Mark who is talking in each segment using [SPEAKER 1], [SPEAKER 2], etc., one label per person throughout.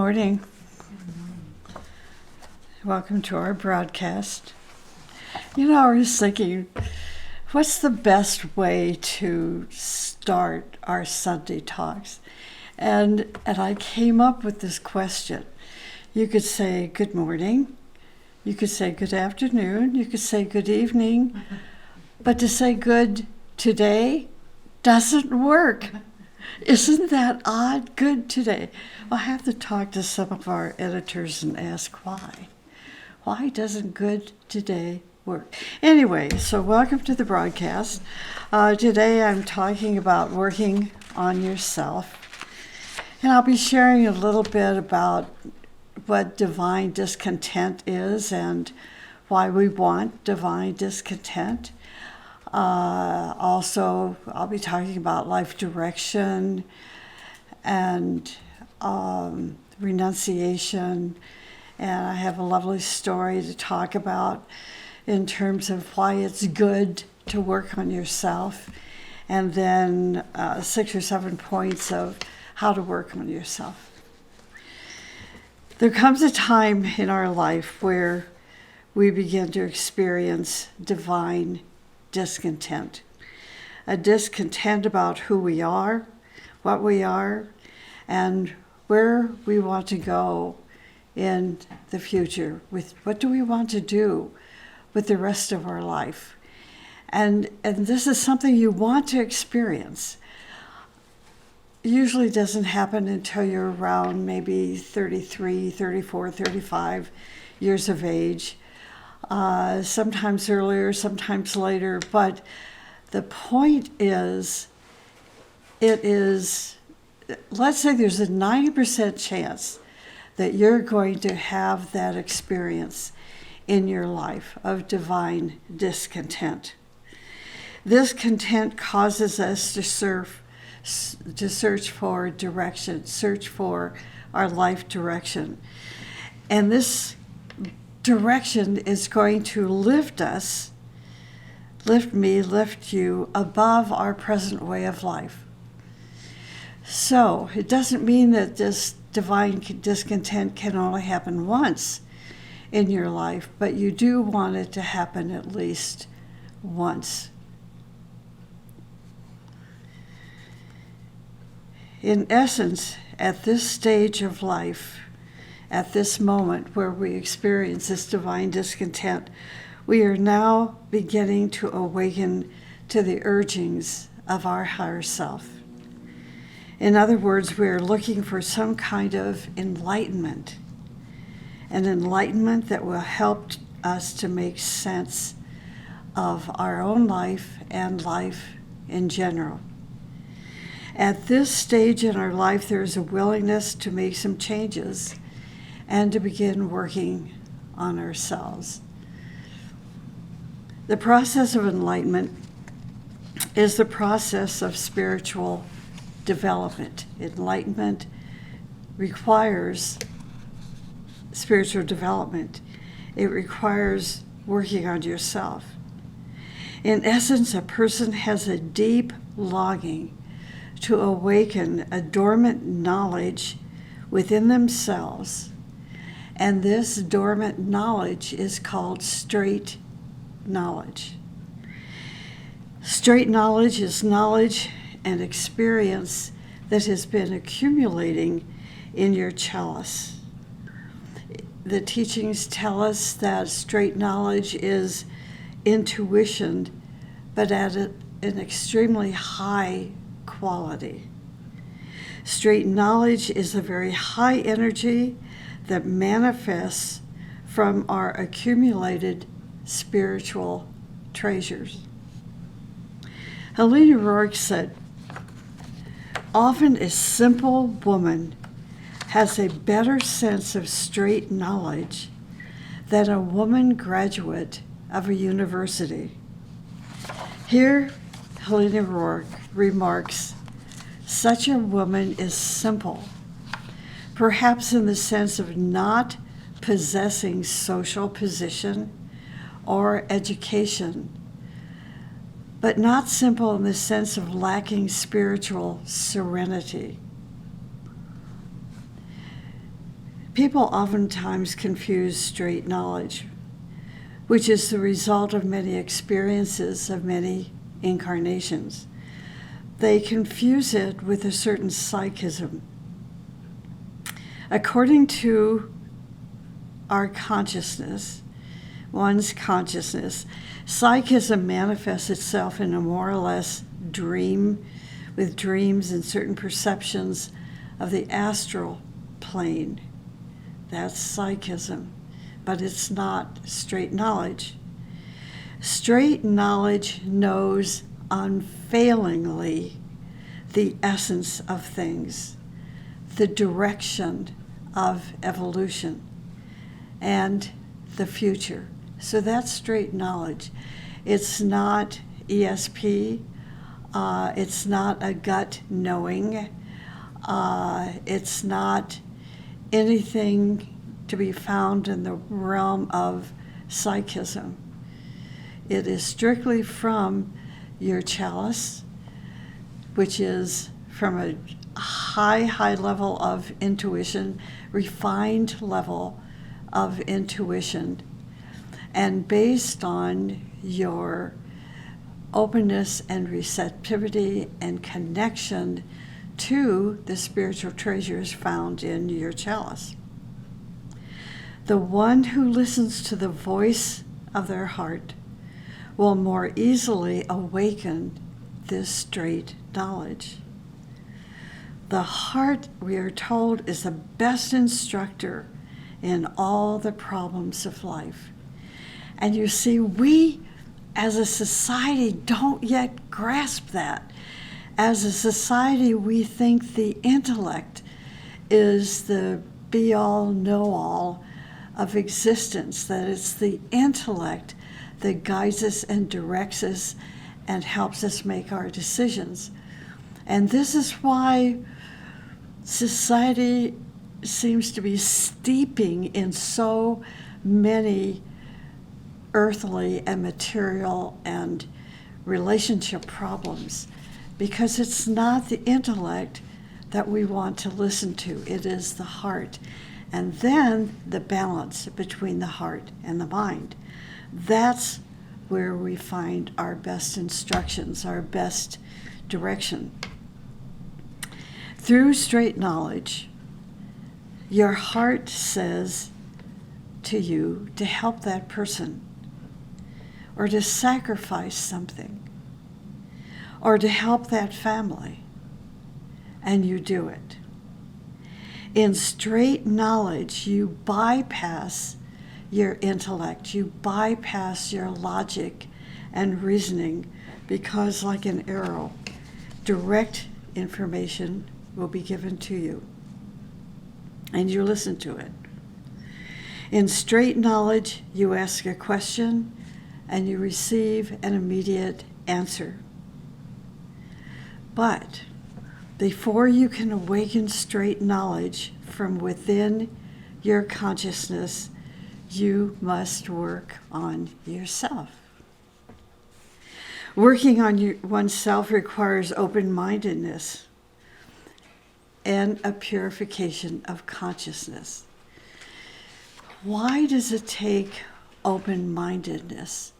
[SPEAKER 1] morning. Welcome to our broadcast. I was thinking, what's the best way to start our Sunday talks? And I came up with this question. You could say good morning, you could say good afternoon, you could say good evening, but to say good today doesn't work. Isn't that odd? Good today. I'll have to talk to some of our editors and ask why. Why doesn't good today work? Anyway, so welcome to the broadcast. Today I'm talking about working on yourself. And I'll be sharing a little bit about what divine discontent is and why we want divine discontent. Also, I'll be talking about life direction and renunciation. And I have a lovely story to talk about in terms of why it's good to work on yourself. And then 6 or 7 points of how to work on yourself. There comes a time in our life where we begin to experience divine discontent. A discontent about who we are, what we are, and where we want to go in the future. With what do we want to do with the rest of our life? And this is something you want to experience. Usually doesn't happen until you're around maybe 33, 34, 35 years of age. Sometimes earlier, sometimes later, but the point is, let's say there's a 90% chance that you're going to have that experience in your life of divine discontent. This content causes us to search for direction, search for our life direction. And this direction is going to lift us, lift me, lift you above our present way of life. So it doesn't mean that this divine discontent can only happen once in your life, but you do want it to happen at least once. In essence, at this stage of life, at this moment where we experience this divine discontent, we are now beginning to awaken to the urgings of our higher self. In other words, we are looking for some kind of enlightenment, an enlightenment that will help us to make sense of our own life and life in general. At this stage in our life, there is a willingness to make some changes and to begin working on ourselves. The process of enlightenment is the process of spiritual development. Enlightenment requires spiritual development. It requires working on yourself. In essence, a person has a deep longing to awaken a dormant knowledge within themselves. And this dormant knowledge is called straight knowledge. Straight knowledge is knowledge and experience that has been accumulating in your chalice. The teachings tell us that straight knowledge is intuition, but at an extremely high quality. Straight knowledge is a very high energy that manifests from our accumulated spiritual treasures. Helena Rourke said, "Often a simple woman has a better sense of straight knowledge than a woman graduate of a university." Here, Helena Rourke remarks, "Such a woman is simple, perhaps in the sense of not possessing social position or education, but not simple in the sense of lacking spiritual serenity. People oftentimes confuse straight knowledge, which is the result of many experiences of many incarnations. They confuse it with a certain psychism. According to our consciousness, one's consciousness, psychism manifests itself in a more or less dream, with dreams and certain perceptions of the astral plane. That's psychism, but it's not straight knowledge. Straight knowledge knows unfailingly the essence of things, the direction of evolution, and the future. So that's straight knowledge. It's not ESP. It's not a gut knowing. It's not anything to be found in the realm of psychism. It is strictly from your chalice, which is from a high level of intuition, refined level of intuition, and based on your openness and receptivity and connection to the spiritual treasures found in your chalice. The one who listens to the voice of their heart will more easily awaken this straight knowledge. The heart, we are told, is the best instructor in all the problems of life. And you see, we as a society don't yet grasp that. As a society, we think the intellect is the be-all, know-all of existence, that it's the intellect that guides us and directs us and helps us make our decisions. And this is why society seems to be steeping in so many earthly and material and relationship problems, because it's not the intellect that we want to listen to. It is the heart. And then the balance between the heart and the mind. That's where we find our best instructions, our best direction. Through straight knowledge, your heart says to you to help that person, or to sacrifice something, or to help that family, and you do it. In straight knowledge, you bypass your intellect, you bypass your logic and reasoning, because like an arrow, direct information will be given to you, and you listen to it. In straight knowledge, you ask a question and you receive an immediate answer. But before you can awaken straight knowledge from within your consciousness, you must work on yourself. Working on oneself requires open-mindedness and a purification of consciousness. Why does it take open-mindedness?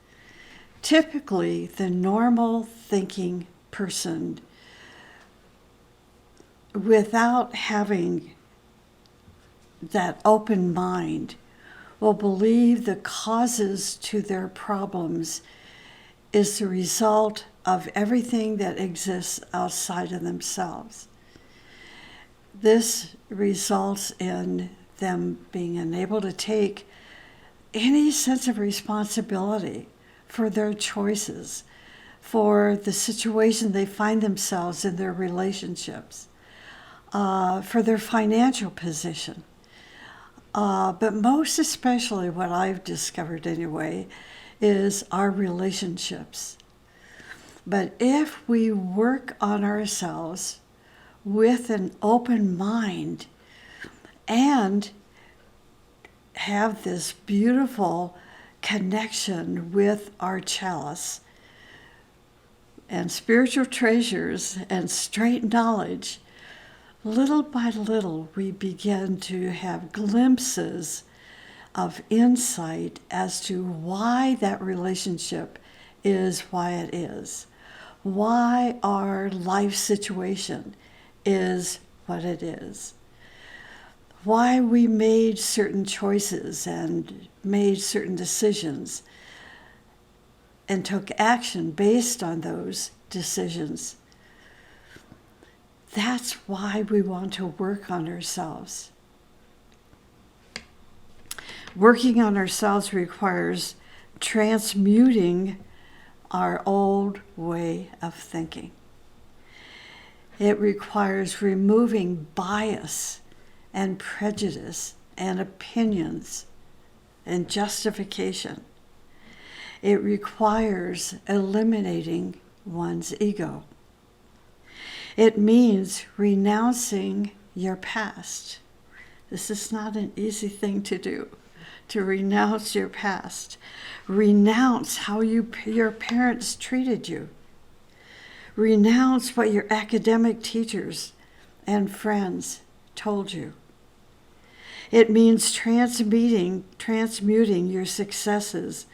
[SPEAKER 1] Typically, the normal thinking person, without having that open mind, will believe the causes to their problems is the result of everything that exists outside of themselves. This results in them being unable to take any sense of responsibility for their choices, for the situation they find themselves in their relationships, for their financial position. But most especially, what I've discovered anyway, is our relationships. But if we work on ourselves with an open mind and have this beautiful connection with our chalice and spiritual treasures and straight knowledge, little by little, we begin to have glimpses of insight as to why that relationship is why it is, why our life situation is what it is, why we made certain choices and made certain decisions and took action based on those decisions. That's why we want to work on ourselves. Working on ourselves requires transmuting our old way of thinking. It requires removing bias and prejudice and opinions and justification. It requires eliminating one's ego. It means renouncing your past. This is not an easy thing to do, to renounce your past. Renounce how your parents treated you. Renounce what your academic teachers and friends told you. It means transmuting your successes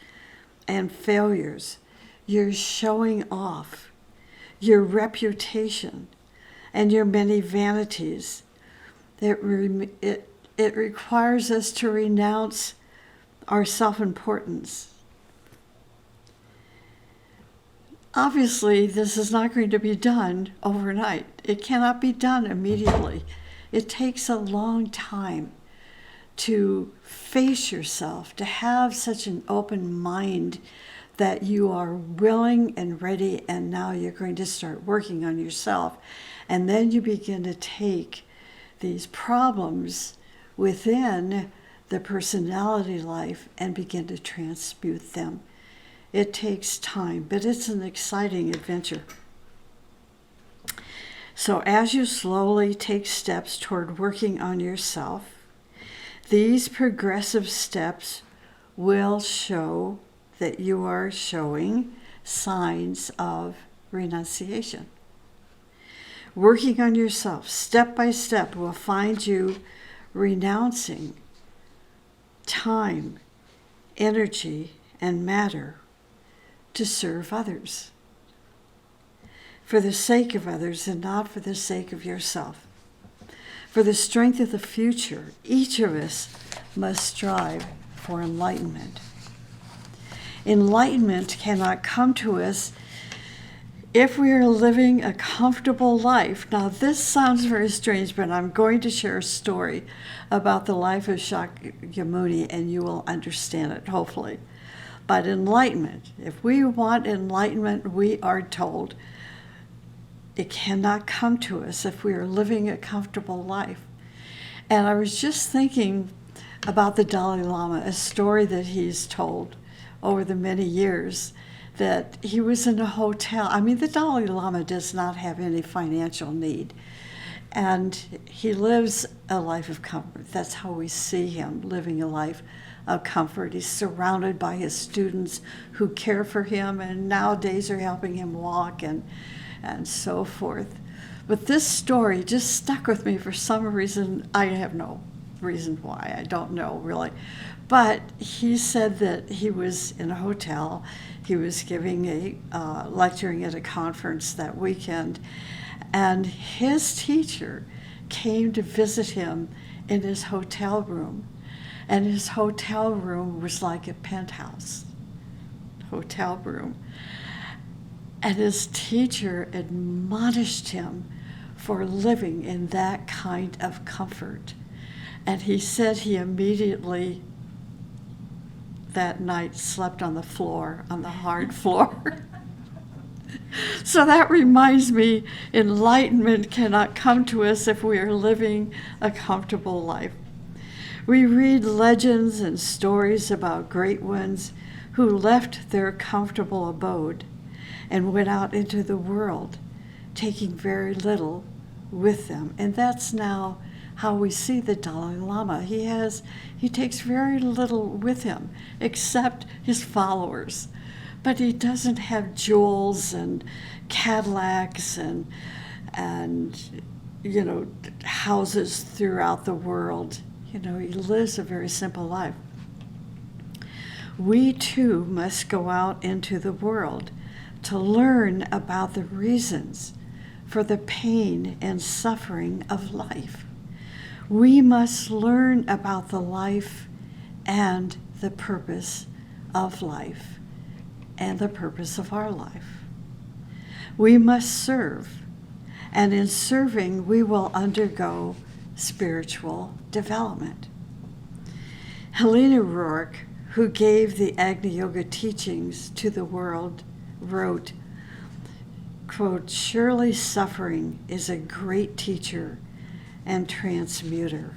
[SPEAKER 1] and failures, your showing off, your reputation, and your many vanities. It requires us to renounce our self-importance. Obviously, this is not going to be done overnight. It cannot be done immediately. It takes a long time to face yourself, to have such an open mind that you are willing and ready, and now you're going to start working on yourself. And then you begin to take these problems within the personality life and begin to transmute them. It takes time, but it's an exciting adventure. So as you slowly take steps toward working on yourself, these progressive steps will show that you are showing signs of renunciation. Working on yourself step by step will find you renouncing time, energy, and matter to serve others, for the sake of others and not for the sake of yourself. For the strength of the future, each of us must strive for enlightenment. Enlightenment cannot come to us if we are living a comfortable life. Now, this sounds very strange, but I'm going to share a story about the life of Shakyamuni, and you will understand it, hopefully. But enlightenment, if we want enlightenment, we are told it cannot come to us if we are living a comfortable life. And I was just thinking about the Dalai Lama, a story that he's told over the many years, that he was in a hotel. I mean, the Dalai Lama does not have any financial need. And he lives a life of comfort. That's how we see him, living a life of comfort. He's surrounded by his students who care for him and nowadays are helping him walk and so forth. But this story just stuck with me for some reason. I have no reason why. I don't know, really. But he said that he was in a hotel. He was giving lecturing at a conference that weekend, and his teacher came to visit him in his hotel room. And his hotel room was like a penthouse hotel room. And his teacher admonished him for living in that kind of comfort. And he said he immediately that night slept on the floor, on the hard floor. So that reminds me, enlightenment cannot come to us if we are living a comfortable life. We read legends and stories about great ones who left their comfortable abode and went out into the world, taking very little with them. And that's now how we see the Dalai Lama. He takes very little with him, except his followers. But he doesn't have jewels and Cadillacs and houses throughout the world. He lives a very simple life. We too must go out into the world to learn about the reasons for the pain and suffering of life. We must learn about the life and the purpose of life and the purpose of our life. We must serve, and in serving we will undergo spiritual development. Helena Rourke, who gave the Agni Yoga teachings to the world, wrote, quote, "Surely suffering is a great teacher and transmuter,"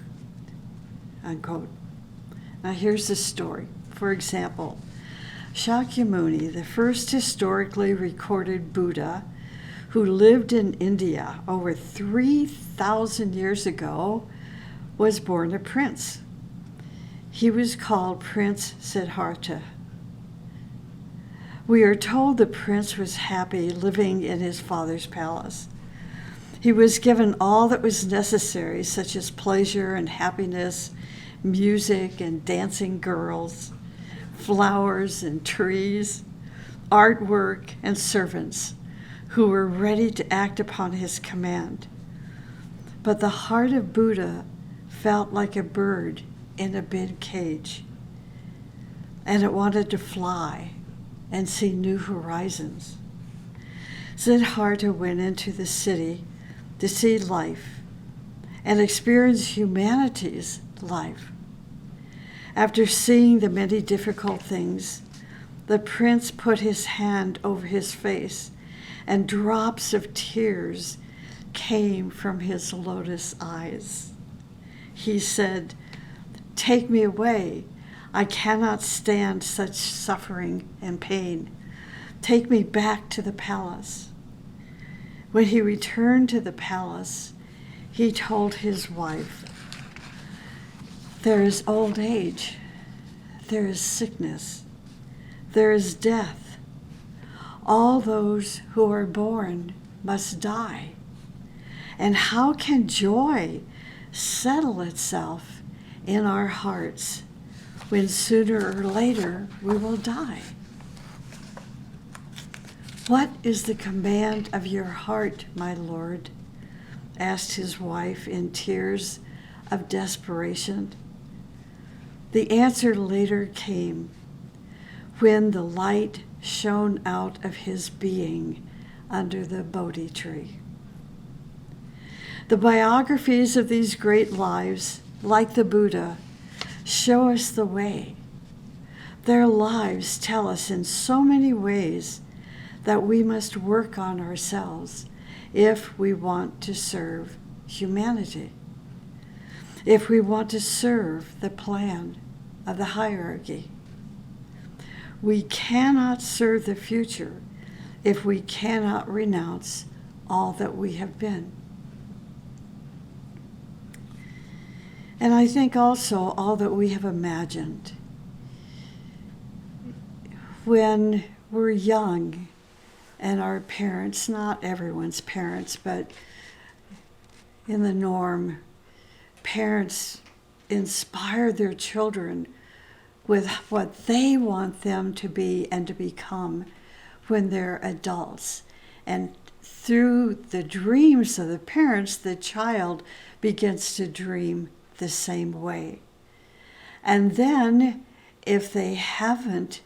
[SPEAKER 1] unquote. Now here's the story. For example, Shakyamuni, the first historically recorded Buddha who lived in India over 3,000 years ago, was born a prince. He was called Prince Siddhartha. We are told the prince was happy living in his father's palace. He was given all that was necessary, such as pleasure and happiness, music and dancing girls, flowers and trees, artwork and servants who were ready to act upon his command. But the heart of Buddha felt like a bird in a big cage, and it wanted to fly and see new horizons. Siddhartha went into the city to see life and experience humanity's life. After seeing the many difficult things, the prince put his hand over his face, and drops of tears came from his lotus eyes. He said, "Take me away. I cannot stand such suffering and pain. Take me back to the palace." When he returned to the palace, he told his wife, "There is old age, there is sickness, there is death. All those who are born must die. And how can joy settle itself in our hearts when sooner or later we will die? What is the command of your heart, my lord?" asked his wife in tears of desperation. The answer later came when the light shone out of his being under the Bodhi tree. The biographies of these great lives, like the Buddha, show us the way. Their lives tell us in so many ways that we must work on ourselves if we want to serve humanity, if we want to serve the plan of the hierarchy. We cannot serve the future if we cannot renounce all that we have been. And I think also all that we have imagined. When we're young and our parents, not everyone's parents, but in the norm, parents inspire their children with what they want them to be and to become when they're adults. And through the dreams of the parents, the child begins to dream the same way. And then, if they haven't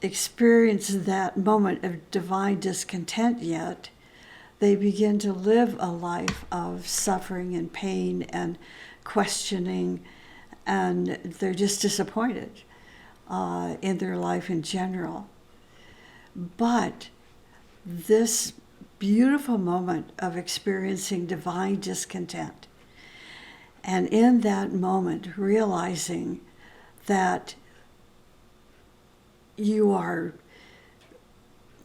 [SPEAKER 1] experienced that moment of divine discontent yet, they begin to live a life of suffering and pain and questioning, and they're just disappointed in their life in general. But this beautiful moment of experiencing divine discontent, and in that moment realizing that you are,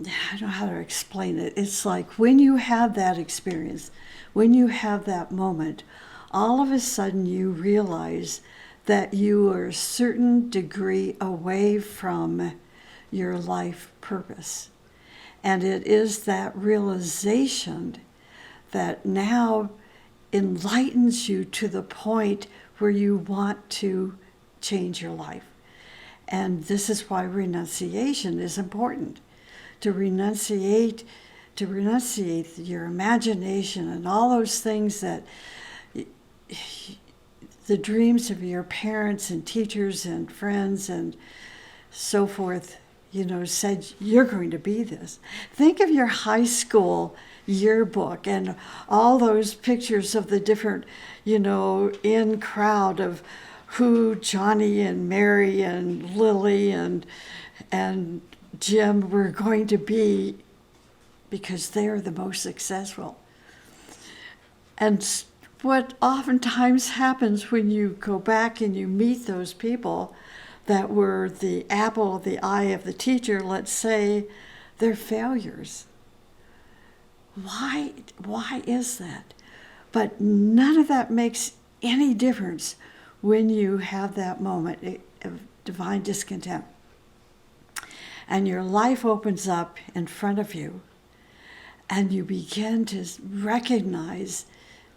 [SPEAKER 1] I don't know how to explain it. It's like when you have that experience, when you have that moment, all of a sudden you realize that you are a certain degree away from your life purpose. And it is that realization that now enlightens you to the point where you want to change your life. And this is why renunciation is important. To renunciate your imagination and all those things that the dreams of your parents and teachers and friends and so forth, said you're going to be this. Think of your high school yearbook and all those pictures of the different, in crowd of who Johnny and Mary and Lily and Jim were going to be, because they're the most successful. And what oftentimes happens when you go back and you meet those people that were the apple of the eye of the teacher, let's say, they're failures. Why is that? But none of that makes any difference when you have that moment of divine discontent. And your life opens up in front of you, and you begin to recognize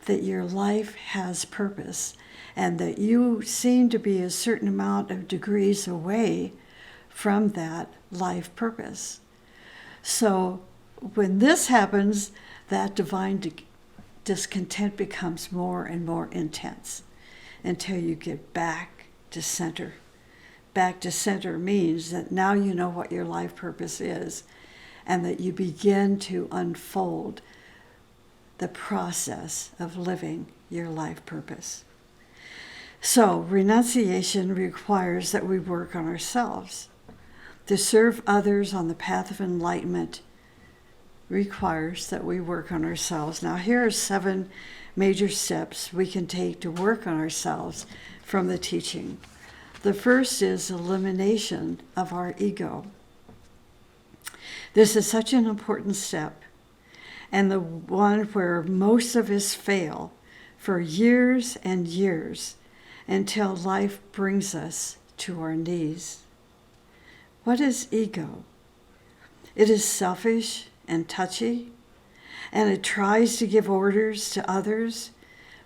[SPEAKER 1] that your life has purpose, and that you seem to be a certain amount of degrees away from that life purpose. So when this happens, that divine discontent becomes more and more intense until you get back to center. Back to center means that now you know what your life purpose is, and that you begin to unfold the process of living your life purpose. So renunciation requires that we work on ourselves. To serve others on the path of enlightenment requires that we work on ourselves. Now, here are 7 major steps we can take to work on ourselves from the teaching. The first is elimination of our ego. This is such an important step, and the one where most of us fail for years and years until life brings us to our knees. What is ego? It is selfish and touchy, and it tries to give orders to others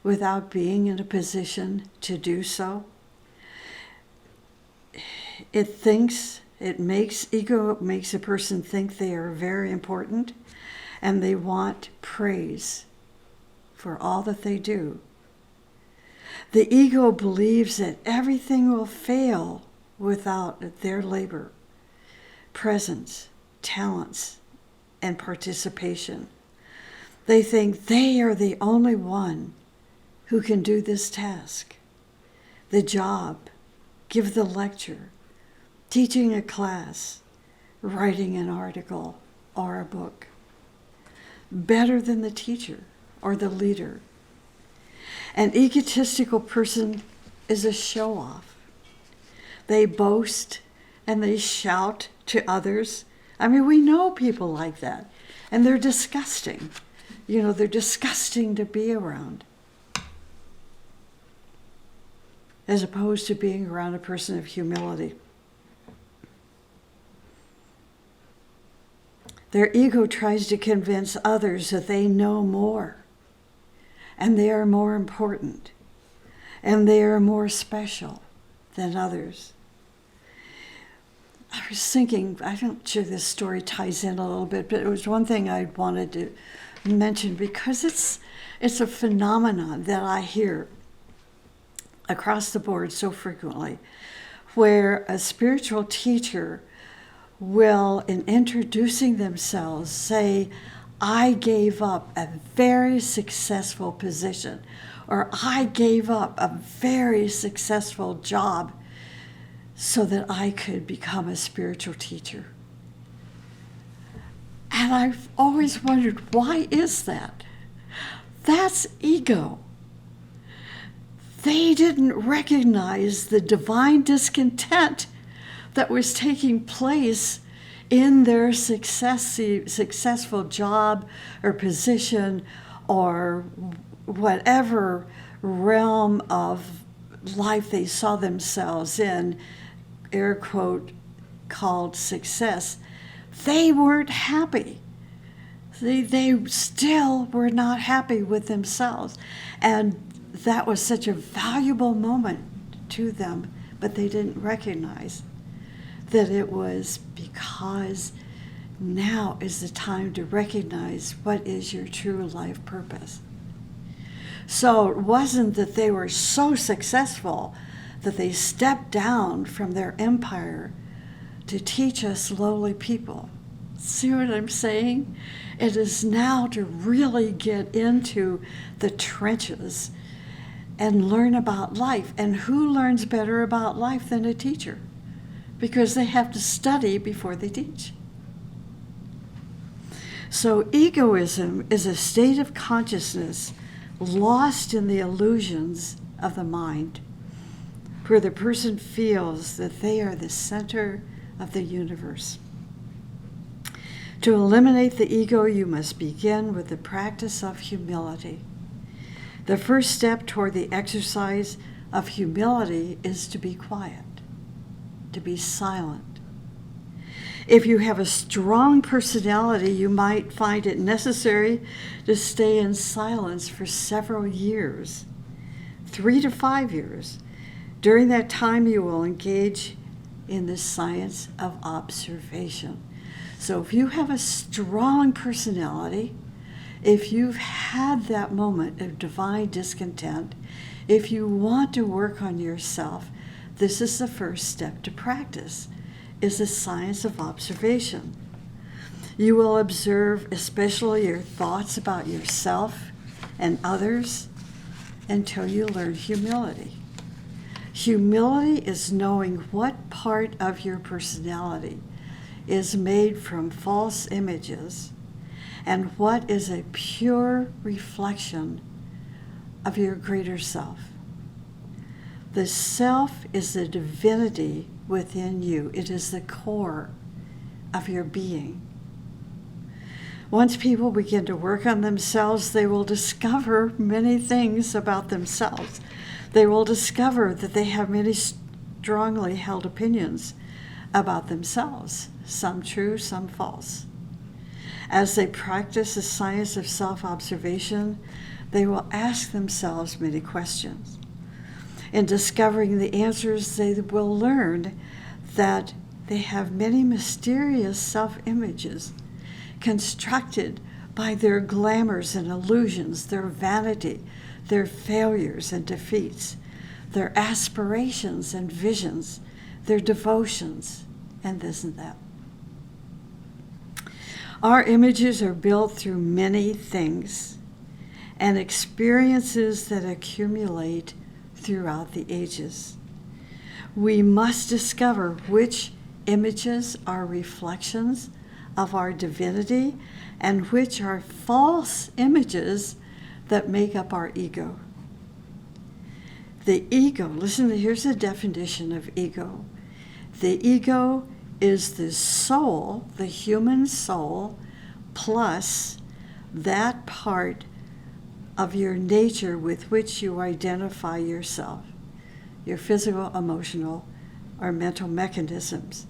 [SPEAKER 1] without being in a position to do so. Ego makes a person think they are very important, and they want praise for all that they do. The ego believes that everything will fail without their labor, presence, talents, and participation. They think they are the only one who can do this task, the job, give the lecture, teaching a class, writing an article or a book, better than the teacher or the leader. An egotistical person is a show-off. They boast and they shout to others. I mean, we know people like that, and they're disgusting. They're disgusting to be around, as opposed to being around a person of humility. Their ego tries to convince others that they know more, and they are more important, and they are more special than others. I was thinking, I'm not sure this story ties in a little bit, but it was one thing I wanted to mention, because it's a phenomenon that I hear across the board so frequently, where a spiritual teacher will, in introducing themselves, say, I gave up a very successful position, or I gave up a very successful job so that I could become a spiritual teacher. And I've always wondered, why is that? That's ego. They didn't recognize the divine discontent that was taking place in their successful job or position or whatever realm of life they saw themselves in, air quote, called success. They weren't happy. They still were not happy with themselves. And that was such a valuable moment to them, but they didn't recognize that it was because now is the time to recognize what is your true life purpose. So it wasn't that they were so successful that they stepped down from their empire to teach us lowly people. See what I'm saying? It is now to really get into the trenches and learn about life. And who learns better about life than a teacher? Because they have to study before they teach. So egoism is a state of consciousness lost in the illusions of the mind, where the person feels that they are the center of the universe. To eliminate the ego, you must begin with the practice of humility. The first step toward the exercise of humility is to be quiet, to be silent. If you have a strong personality, you might find it necessary to stay in silence for several years, 3 to 5 years. During that time, you will engage in the science of observation. So if you have a strong personality, if you've had that moment of divine discontent, if you want to work on yourself, this is the first step to practice, is the science of observation. You will observe especially your thoughts about yourself and others until you learn humility. Humility is knowing what part of your personality is made from false images and what is a pure reflection of your greater self. The self is the divinity within you. It is the core of your being. Once people begin to work on themselves, they will discover many things about themselves. They will discover that they have many strongly held opinions about themselves, some true, some false. As they practice the science of self-observation, they will ask themselves many questions. In discovering the answers, they will learn that they have many mysterious self-images constructed by their glamours and illusions, their vanity, their failures and defeats, their aspirations and visions, their devotions, and this and that. Our images are built through many things and experiences that accumulate throughout the ages. We must discover which images are reflections of our divinity and which are false images that make up our ego. The ego, here's the definition of ego. The ego is the soul, the human soul, plus that part of your nature with which you identify yourself, your physical, emotional, or mental mechanisms.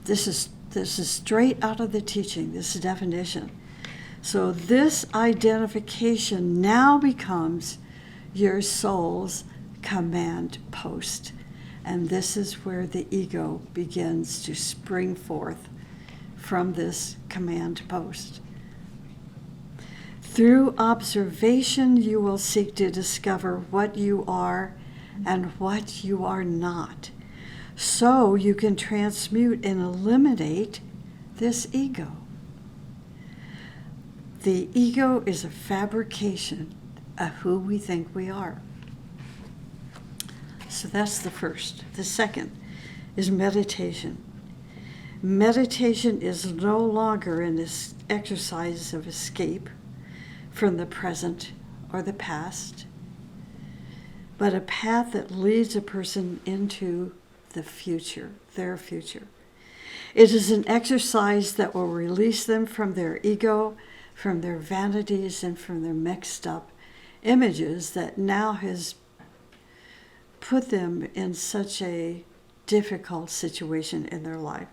[SPEAKER 1] This is straight out of the teaching, this definition. So this identification now becomes your soul's command post. And this is where the ego begins to spring forth from this command post. Through observation, you will seek to discover what you are and what you are not, so you can transmute and eliminate this ego. The ego is a fabrication of who we think we are. So that's the first. The second is meditation. Meditation is no longer an exercise of escape from the present or the past, but a path that leads a person into the future, their future. It is an exercise that will release them from their ego, from their vanities, and from their mixed up images that now has put them in such a difficult situation in their life.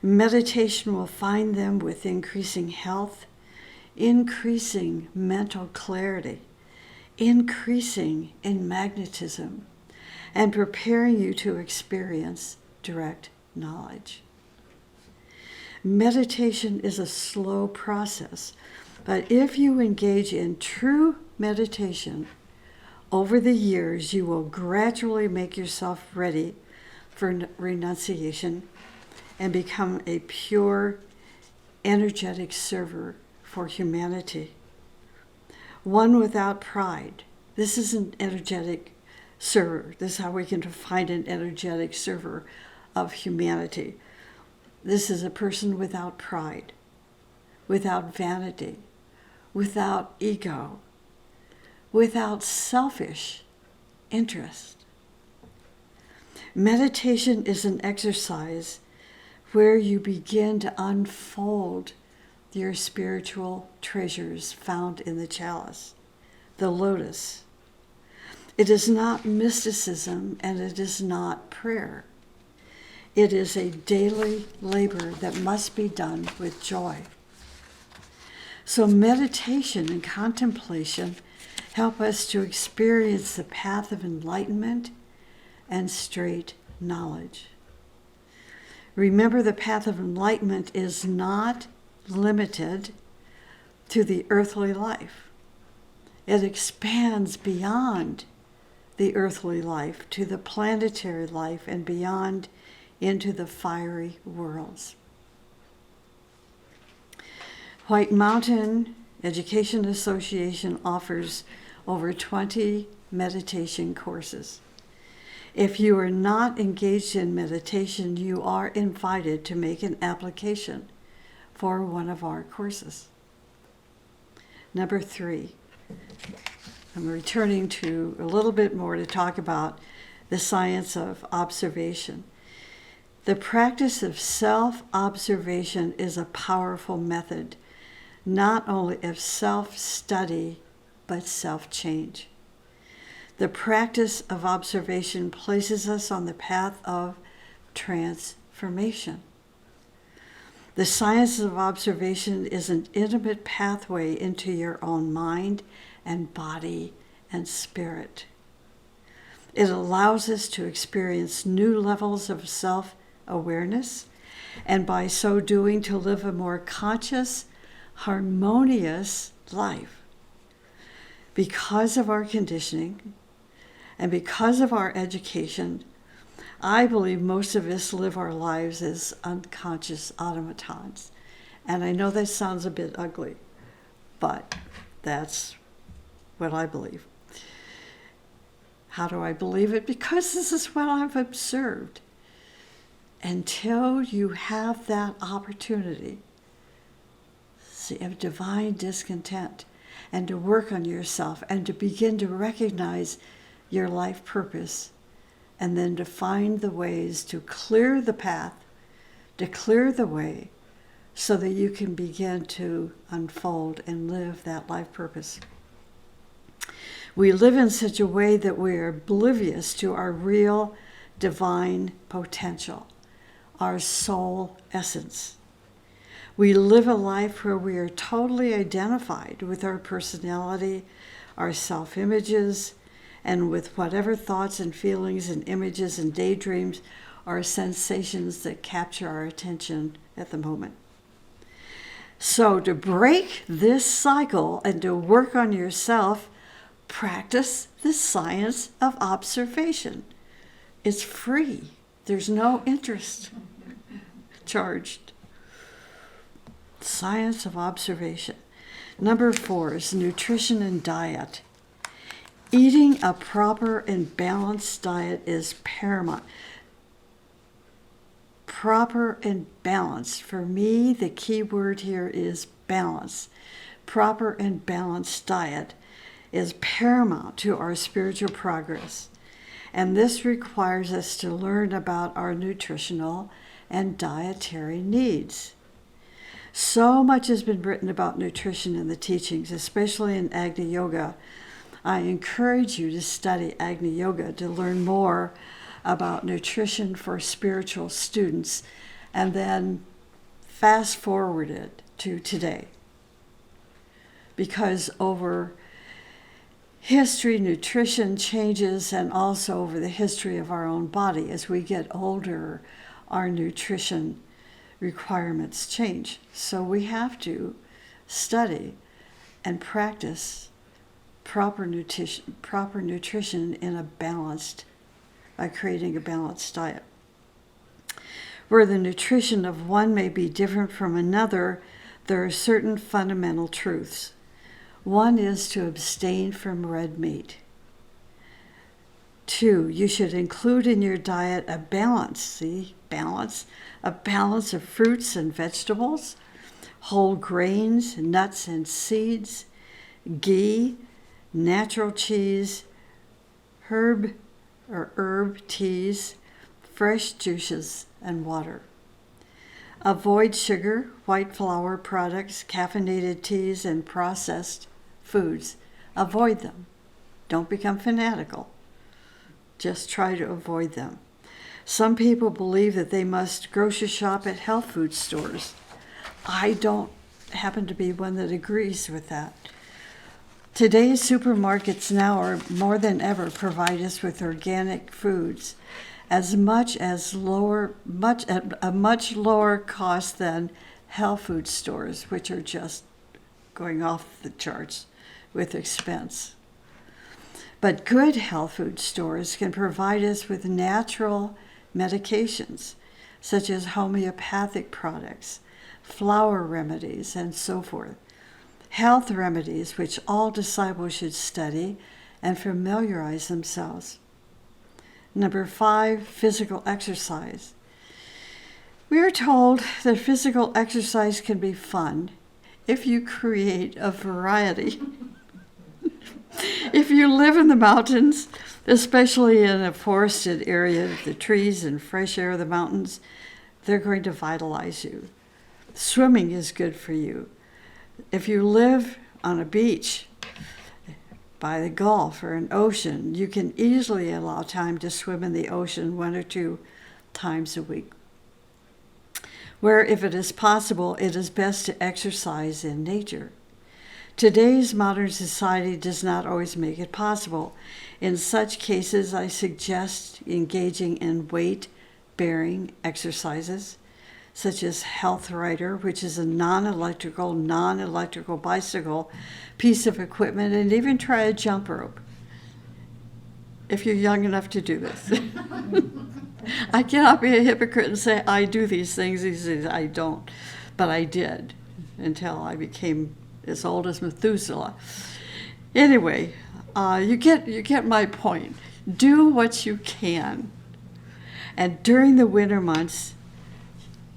[SPEAKER 1] Meditation will find them with increasing health, increasing mental clarity, increasing in magnetism, and preparing you to experience direct knowledge. Meditation is a slow process, but if you engage in true meditation, over the years you will gradually make yourself ready for renunciation and become a pure, energetic server for humanity. One without pride. This is an energetic server. This is how we can define an energetic server of humanity. This is a person without pride, without vanity, without ego, without selfish interest. Meditation is an exercise where you begin to unfold your spiritual treasures found in the chalice, the lotus. It is not mysticism and it is not prayer. It is a daily labor that must be done with joy. So meditation and contemplation help us to experience the path of enlightenment and straight knowledge. Remember, the path of enlightenment is not limited to the earthly life. It expands beyond the earthly life to the planetary life and beyond into the fiery worlds. White Mountain Education Association offers over 20 meditation courses. If you are not engaged in meditation, you are invited to make an application for one of our courses. Number 3, I'm returning to a little bit more to talk about the science of observation. The practice of self-observation is a powerful method, not only of self-study, but self-change. The practice of observation places us on the path of transformation. The science of observation is an intimate pathway into your own mind and body and spirit. It allows us to experience new levels of self-awareness, and by so doing to live a more conscious, harmonious life. Because of our conditioning and because of our education, I believe most of us live our lives as unconscious automatons. And I know that sounds a bit ugly, but that's what I believe. How do I believe it? Because this is what I've observed. Until you have that opportunity of divine discontent and to work on yourself and to begin to recognize your life purpose, and then to find the ways to clear the path, to clear the way, so that you can begin to unfold and live that life purpose. We live in such a way that we are oblivious to our real divine potential, our soul essence. We live a life where we are totally identified with our personality, our self-images, and with whatever thoughts and feelings and images and daydreams or sensations that capture our attention at the moment. So to break this cycle and to work on yourself, practice the science of observation. It's free. There's no interest charged. Science of observation. Number 4 is nutrition and diet. Eating a proper and balanced diet is paramount. Proper and balanced. For me, the key word here is balance. Proper and balanced diet is paramount to our spiritual progress. And this requires us to learn about our nutritional and dietary needs. So much has been written about nutrition in the teachings, especially in Agni Yoga. I encourage you to study Agni Yoga to learn more about nutrition for spiritual students, and then fast forward it to today. Because over history, nutrition changes, and also over the history of our own body. As we get older, our nutrition requirements change. So we have to study and practice proper nutrition in a balanced, by creating a balanced diet. Where the nutrition of one may be different from another, there are certain fundamental truths. One is to abstain from red meat. 2, you should include in your diet a balance, a balance of fruits and vegetables, whole grains, nuts and seeds, ghee, natural cheese, herb teas, fresh juices, and water. Avoid sugar, white flour products, caffeinated teas, and processed foods. Avoid them. Don't become fanatical. Just try to avoid them. Some people believe that they must grocery shop at health food stores. I don't happen to be one that agrees with that. Today's supermarkets now are more than ever provide us with organic foods at a much lower cost than health food stores, which are just going off the charts with expense. But good health food stores can provide us with natural medications, such as homeopathic products, flower remedies, and so forth. Health remedies which all disciples should study and familiarize themselves. Number 5, physical exercise. We are told that physical exercise can be fun if you create a variety. If you live in the mountains, especially in a forested area, the trees and fresh air of the mountains, they're going to vitalize you. Swimming is good for you. If you live on a beach, by the Gulf or an ocean, you can easily allow time to swim in the ocean 1 or 2 times a week. Where, if it is possible, it is best to exercise in nature. Today's modern society does not always make it possible. In such cases, I suggest engaging in weight-bearing exercises, such as Health Rider, which is a non-electrical bicycle piece of equipment, and even try a jump rope, if you're young enough to do this. I cannot be a hypocrite and say I do these things. These days I don't, but I did until I became as old as Methuselah. Anyway, you get my point. Do what you can. And during the winter months,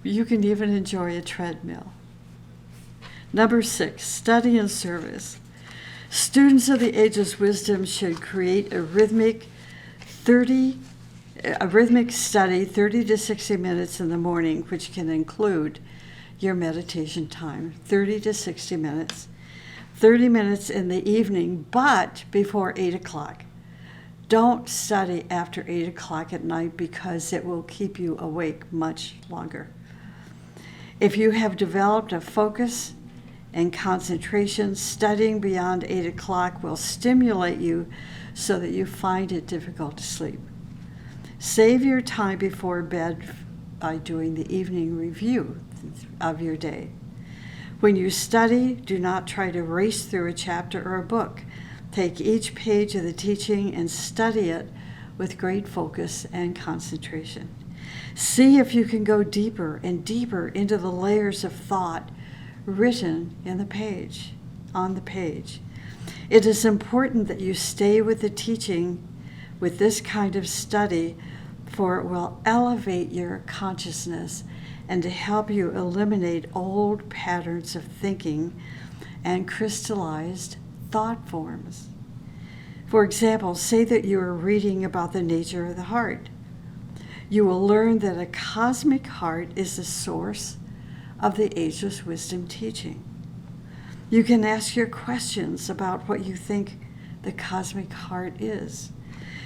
[SPEAKER 1] you can even enjoy a treadmill. Number 6, study and service. Students of the Ageless Wisdom should create a rhythmic study 30 to 60 minutes in the morning, which can include your meditation time, 30 to 60 minutes, 30 minutes in the evening, but before 8 o'clock. Don't study after 8 o'clock at night because it will keep you awake much longer. If you have developed a focus and concentration, studying beyond 8 o'clock will stimulate you so that you find it difficult to sleep. Save your time before bed by doing the evening review of your day. When you study, do not try to race through a chapter or a book. Take each page of the teaching and study it with great focus and concentration. See if you can go deeper and deeper into the layers of thought written on the page. It is important that you stay with the teaching with this kind of study, for it will elevate your consciousness and to help you eliminate old patterns of thinking and crystallized thought forms. For example, say that you are reading about the nature of the heart. You will learn that a cosmic heart is the source of the Ageless Wisdom teaching. You can ask your questions about what you think the cosmic heart is.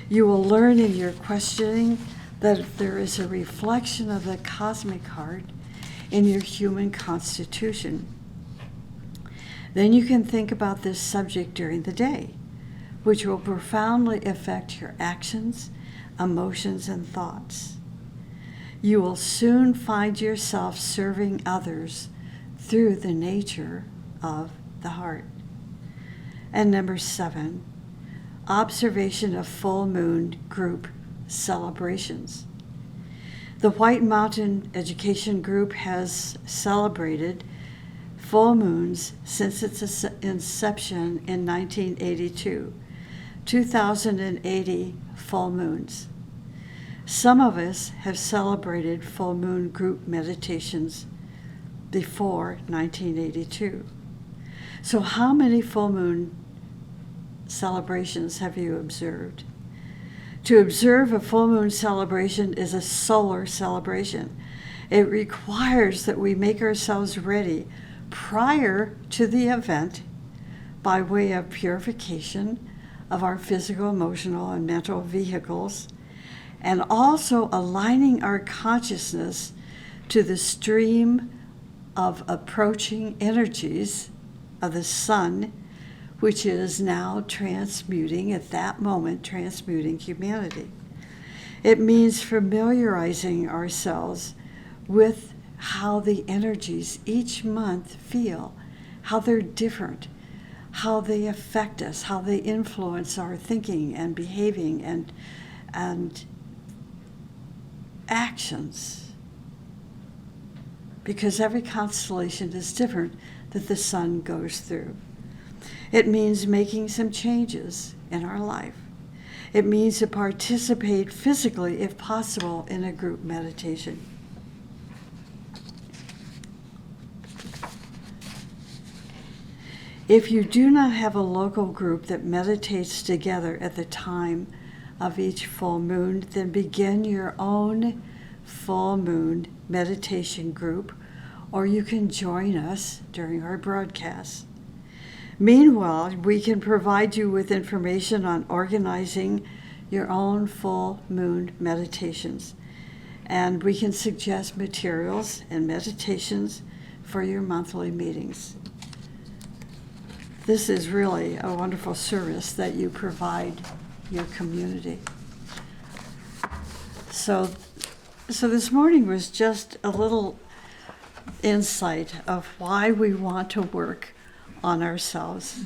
[SPEAKER 1] You will learn in your questioning that there is a reflection of the cosmic heart in your human constitution. Then you can think about this subject during the day, which will profoundly affect your actions, emotions, and thoughts. You will soon find yourself serving others through the nature of the heart. And number 7, observation of full moon group celebrations. The White Mountain Education Group has celebrated full moons since its inception in 1982, 2,080 full moons. Some of us have celebrated full moon group meditations before 1982. So how many full moon celebrations have you observed? To observe a full moon celebration is a solar celebration. It requires that we make ourselves ready prior to the event by way of purification of our physical, emotional, and mental vehicles, and also aligning our consciousness to the stream of approaching energies of the sun, which is now transmuting, at that moment, transmuting humanity. It means familiarizing ourselves with how the energies each month feel, how they're different, how they affect us, how they influence our thinking and behaving and actions. Because every constellation is different that the sun goes through. It means making some changes in our life. It means to participate physically, if possible, in a group meditation. If you do not have a local group that meditates together at the time of each full moon, then begin your own full moon meditation group, or you can join us during our broadcasts. Meanwhile, we can provide you with information on organizing your own full moon meditations, and we can suggest materials and meditations for your monthly meetings. This is really a wonderful service that you provide your community. So this morning was just a little insight of why we want to work on ourselves.